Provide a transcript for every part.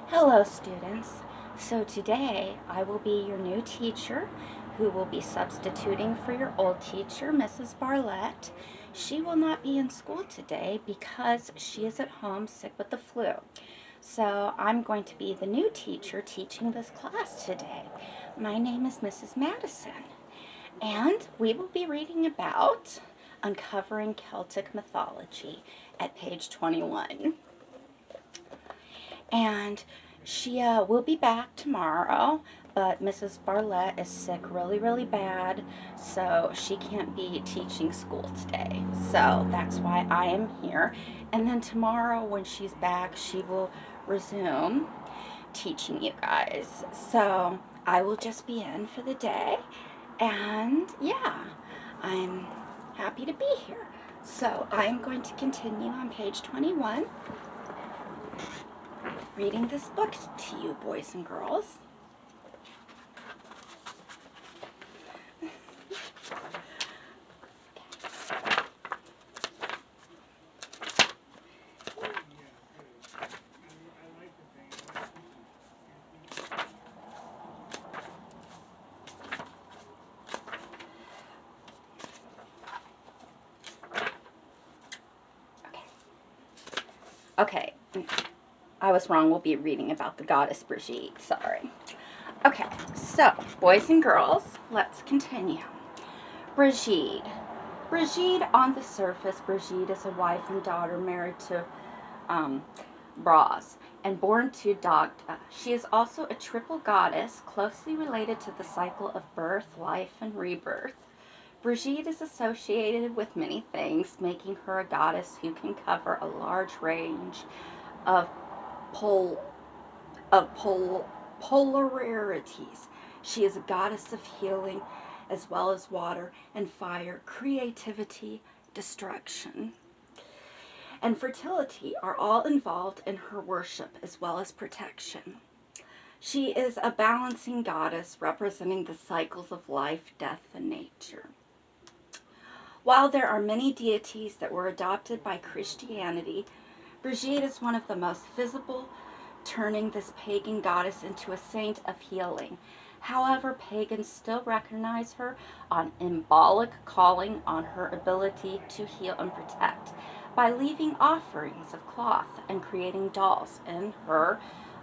Hello students. So today I will be your new teacher who will be substituting for your old teacher, Mrs. Barlett. She will not be in school today because she is at home sick with the flu. So I'm going to be the new teacher teaching this class today. My name is Mrs. Madison, and we will be reading about Uncovering Celtic Mythology at page 21. And she will be back tomorrow, but Mrs. Barlett is sick really bad, so she can't be teaching school today. So that's why I am here. And then tomorrow when she's back, she will resume teaching you guys. So I will just be in for the day. And yeah, I'm happy to be here. So I'm going to continue on page 21. Reading this book to you, boys and girls. Okay, I was wrong. We'll be reading about the goddess Brigitte. Sorry. Okay, so boys and girls, let's continue. Brigitte. Brigitte, on the surface, Brigitte is a wife and daughter married to Bras and born to Dagda. She is also a triple goddess closely related to the cycle of birth, life, and rebirth. Brigitte is associated with many things, making her a goddess who can cover a large range of polarities. She is a goddess of healing as well as water and fire, creativity, destruction, and fertility are all involved in her worship as well as protection. She is a balancing goddess representing the cycles of life, death, and nature. While there are many deities that were adopted by Christianity, Brigitte is one of the most visible, turning this pagan goddess into a saint of healing. However, pagans still recognize her on symbolic calling on her ability to heal and protect by leaving offerings of cloth and creating dolls in her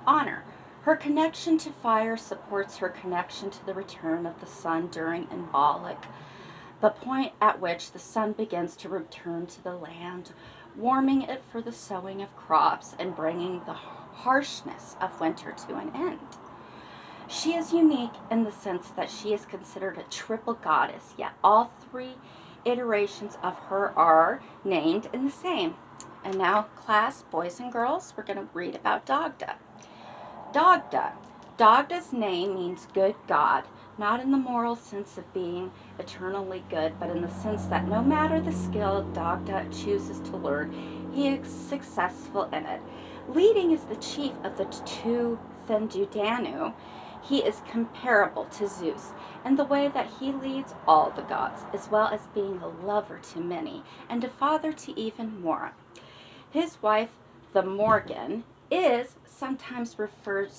honor. Her connection to fire supports her connection to the return of the sun during symbolic, the point at which the sun begins to return to the land, warming it for the sowing of crops and bringing the harshness of winter to an end. She is unique in the sense that she is considered a triple goddess, yet all three iterations of her are named in the same. And now, class, boys and girls, we're going to read about Dagda. Dagda. Dagda's name means good God, not in the moral sense of being eternally good, but in the sense that no matter the skill Dagda chooses to learn, he is successful in it. Leading as the chief of the two Thindudanu, he is comparable to Zeus in the way that he leads all the gods, as well as being a lover to many and a father to even more. His wife, the Morgan, is sometimes referred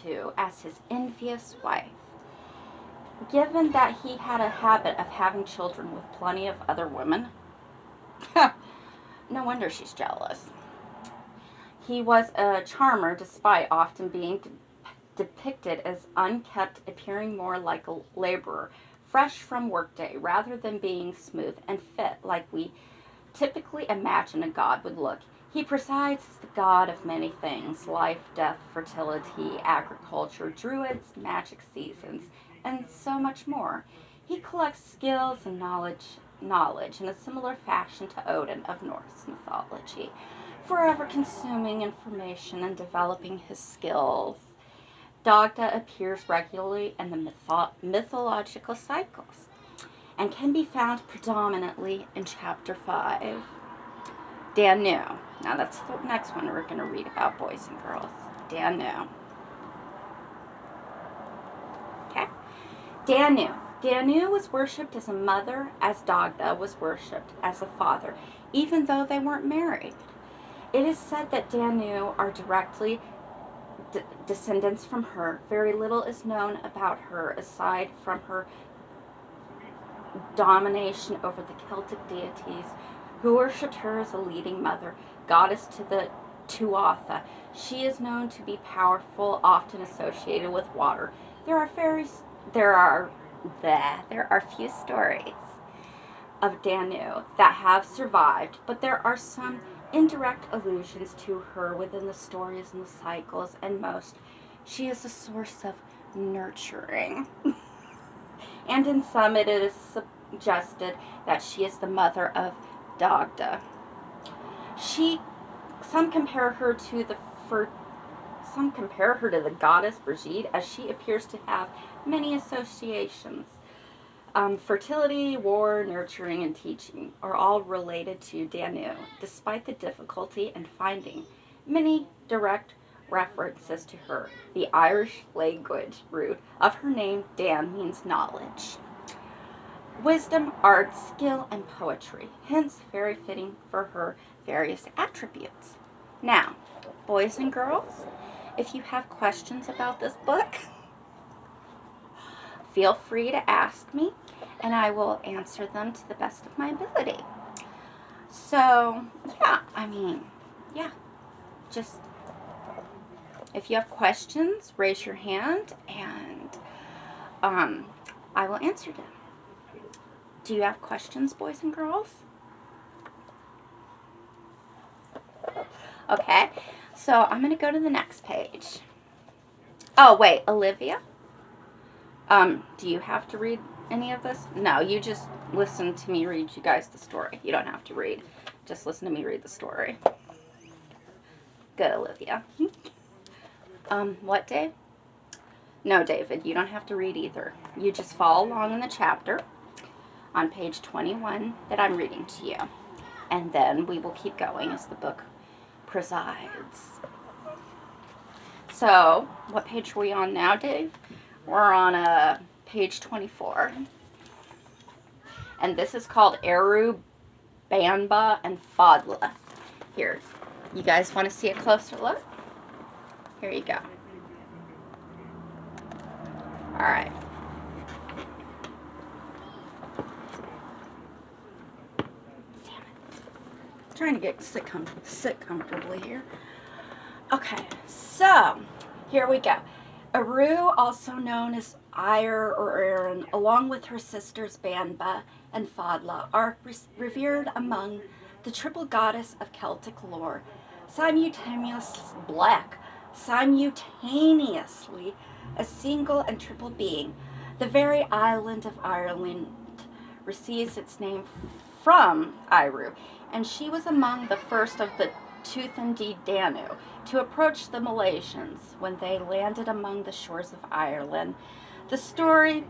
to as his envious wife. Given that he had a habit of having children with plenty of other women, no wonder she's jealous. He was a charmer despite often being depicted as unkempt, appearing more like a laborer, fresh from workday, rather than being smooth and fit like we typically imagine a god would look. He presides as the god of many things: life, death, fertility, agriculture, druids, magic seasons, and so much more. He collects skills and knowledge in a similar fashion to Odin of Norse mythology, forever consuming information and developing his skills. Dagda appears regularly in the mythological cycles and can be found predominantly in chapter 5. Danu. Now that's the next one we're going to read about, boys and girls. Danu. Okay? Danu. Danu was worshipped as a mother, as Dagda was worshipped as a father, even though they weren't married. It is said that Danu are directly descendants from her. Very little is known about her aside from her domination over the Celtic deities who worshipped her as a leading mother, goddess to the Tuatha. She is known to be powerful, often associated with water. There are few stories of Danu that have survived, but there are some indirect allusions to her within the stories and the cycles, and most. She is a source of nurturing. And in some it is suggested that she is the mother of Dagda. Some compare her to the goddess Brigitte, as she appears to have many associations. Fertility, war, nurturing, and teaching are all related to Danu, despite the difficulty in finding many direct references to her. The Irish language root of her name, Dan, means knowledge, wisdom, art, skill, and poetry, hence very fitting for her various attributes. Now, boys and girls, if you have questions about this book, feel free to ask me, and I will answer them to the best of my ability. So, just if you have questions, raise your hand, and I will answer them. Do you have questions, boys and girls? Okay, so I'm going to go to the next page. Oh, wait, Olivia? Do you have to read any of this? No, you just listen to me read you guys the story. You don't have to read. Just listen to me read the story. Good, Olivia. What, Dave? No, David, you don't have to read either. You just follow along in the chapter on page 21 that I'm reading to you. And then we will keep going as the book presides. So, what page are we on now, Dave? We're on page 24. And this is called Eru, Banba, and Fadla. Here, you guys want to see a closer look? Here you go. Alright. Damn it. I'm trying to sit comfortably here. Okay, so here we go. Eru, also known as Ire or Erin, along with her sisters Banba and Fadla, are revered among the triple goddess of Celtic lore, simultaneously a single and triple being. The very island of Ireland receives its name from Iru, and she was among the first of the Tuatha Danu to approach the Malaysians when they landed among the shores of Ireland. The story,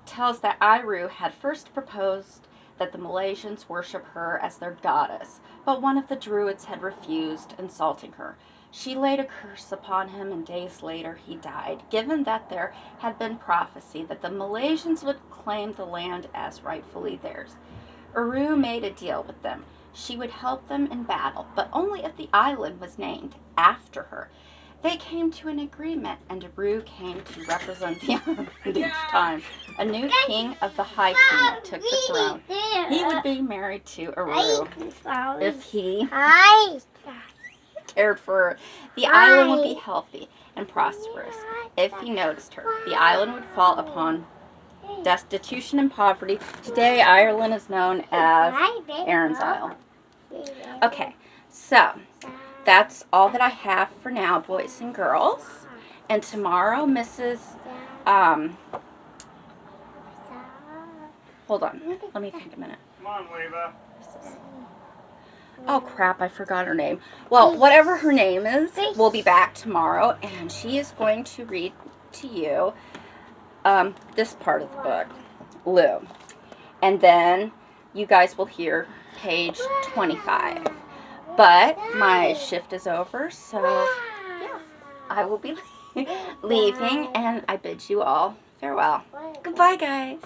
tells that Iru had first proposed that the Malaysians worship her as their goddess, but one of the Druids had refused, insulting her. She laid a curse upon him, and days later he died, given that there had been prophecy that the Malaysians would claim the land as rightfully theirs. Eru made a deal with them. She would help them in battle, but only if the island was named after her. They came to an agreement, and Eru came to represent the island each time. A new king of the High Kingdom took the throne. He would be married to Eru if he cared for her. The island would be healthy and prosperous. If he noticed her, the island would fall upon destitution and poverty. Today, Ireland is known as Erin's Isle. Okay, so that's all that I have for now, boys and girls. And tomorrow, Mrs. Hold on. Let me think a minute. Come on, Leva. Oh, crap. I forgot her name. Well, whatever her name is, we'll be back tomorrow, and she is going to read to you this part of the book, Lou. And then you guys will hear page 25. But my shift is over, so yeah, I will be leaving, and I bid you all farewell. Goodbye, guys.